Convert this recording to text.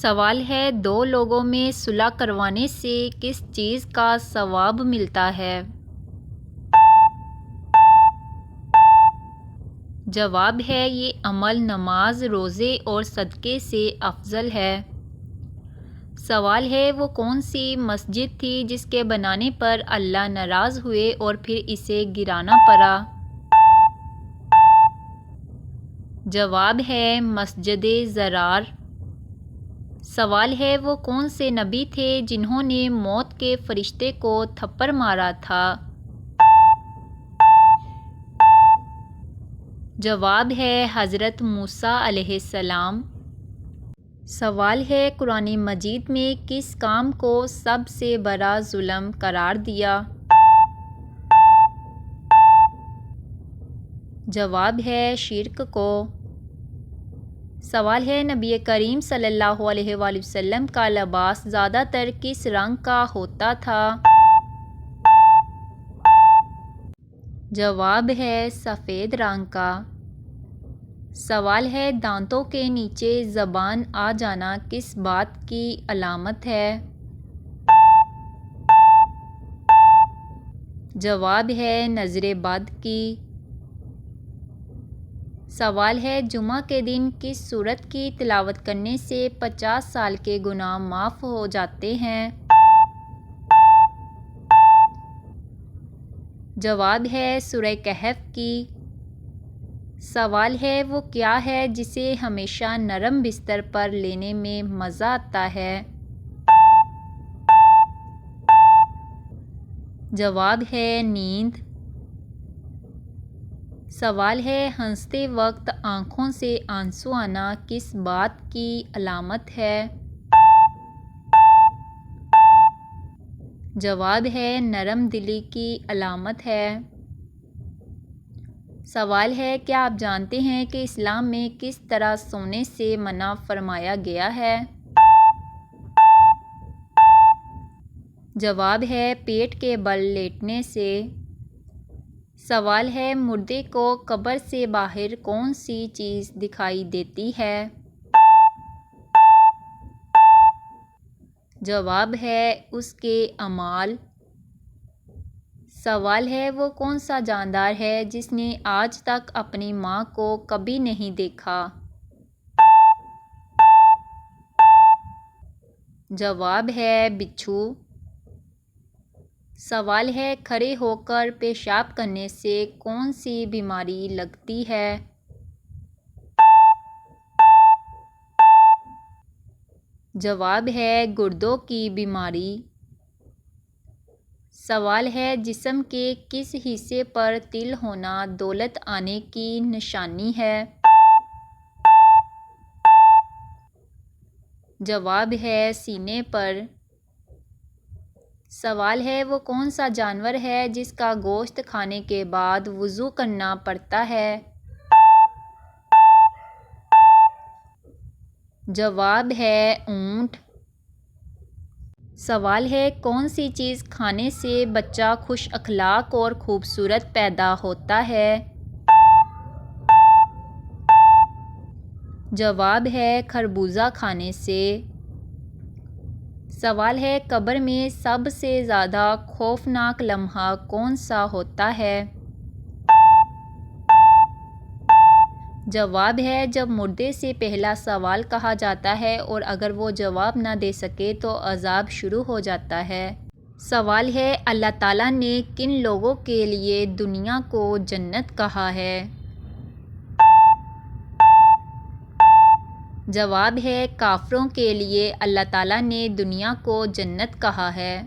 سوال ہے، دو لوگوں میں صلح کروانے سے کس چیز کا ثواب ملتا ہے؟ جواب ہے، یہ عمل نماز، روزے اور صدقے سے افضل ہے۔ سوال ہے، وہ کون سی مسجد تھی جس کے بنانے پر اللہ ناراض ہوئے اور پھر اسے گرانا پڑا؟ جواب ہے، مسجد ضرار۔ سوال ہے، وہ کون سے نبی تھے جنہوں نے موت کے فرشتے کو تھپڑ مارا تھا؟ جواب ہے، حضرت موسیٰ علیہ السلام۔ سوال ہے، قرآن مجید میں کس کام کو سب سے بڑا ظلم قرار دیا؟ جواب ہے، شرک کو۔ سوال ہے، نبی کریم صلی اللہ علیہ وآلہ وسلم کا لباس زیادہ تر کس رنگ کا ہوتا تھا؟ جواب ہے، سفید رنگ کا۔ سوال ہے، دانتوں کے نیچے زبان آ جانا کس بات کی علامت ہے؟ جواب ہے، نظر بد کی۔ سوال ہے، جمعہ کے دن کس سورت کی تلاوت کرنے سے 50 سال کے گناہ معاف ہو جاتے ہیں؟ جواب ہے، سورہ کہف کی۔ سوال ہے، وہ کیا ہے جسے ہمیشہ نرم بستر پر لینے میں مزہ آتا ہے؟ جواب ہے، نیند۔ سوال ہے، ہنستے وقت آنکھوں سے آنسو آنا کس بات کی علامت ہے؟ جواب ہے، نرم دلی کی علامت ہے۔ سوال ہے، کیا آپ جانتے ہیں کہ اسلام میں کس طرح سونے سے منع فرمایا گیا ہے؟ جواب ہے، پیٹ کے بل لیٹنے سے۔ سوال ہے، مردے کو قبر سے باہر کون سی چیز دکھائی دیتی ہے؟ جواب ہے، اس کے اعمال۔ سوال ہے، وہ کون سا جاندار ہے جس نے آج تک اپنی ماں کو کبھی نہیں دیکھا؟ جواب ہے، بچھو۔ سوال ہے، کھڑے ہو کر پیشاب کرنے سے کون سی بیماری لگتی ہے؟ جواب ہے، گردوں کی بیماری۔ سوال ہے، جسم کے کس حصے پر تل ہونا دولت آنے کی نشانی ہے؟ جواب ہے، سینے پر۔ سوال ہے، وہ کون سا جانور ہے جس کا گوشت کھانے کے بعد وضو کرنا پڑتا ہے؟ جواب ہے، اونٹ۔ سوال ہے، کون سی چیز کھانے سے بچہ خوش اخلاق اور خوبصورت پیدا ہوتا ہے؟ جواب ہے، خربوزہ کھانے سے۔ سوال ہے، قبر میں سب سے زیادہ خوفناک لمحہ کون سا ہوتا ہے؟ جواب ہے، جب مردے سے پہلا سوال کہا جاتا ہے اور اگر وہ جواب نہ دے سکے تو عذاب شروع ہو جاتا ہے۔ سوال ہے، اللہ تعالیٰ نے کن لوگوں کے لیے دنیا کو جنت کہا ہے؟ جواب ہے، کافروں کے لیے اللہ تعالیٰ نے دنیا کو جنت کہا ہے۔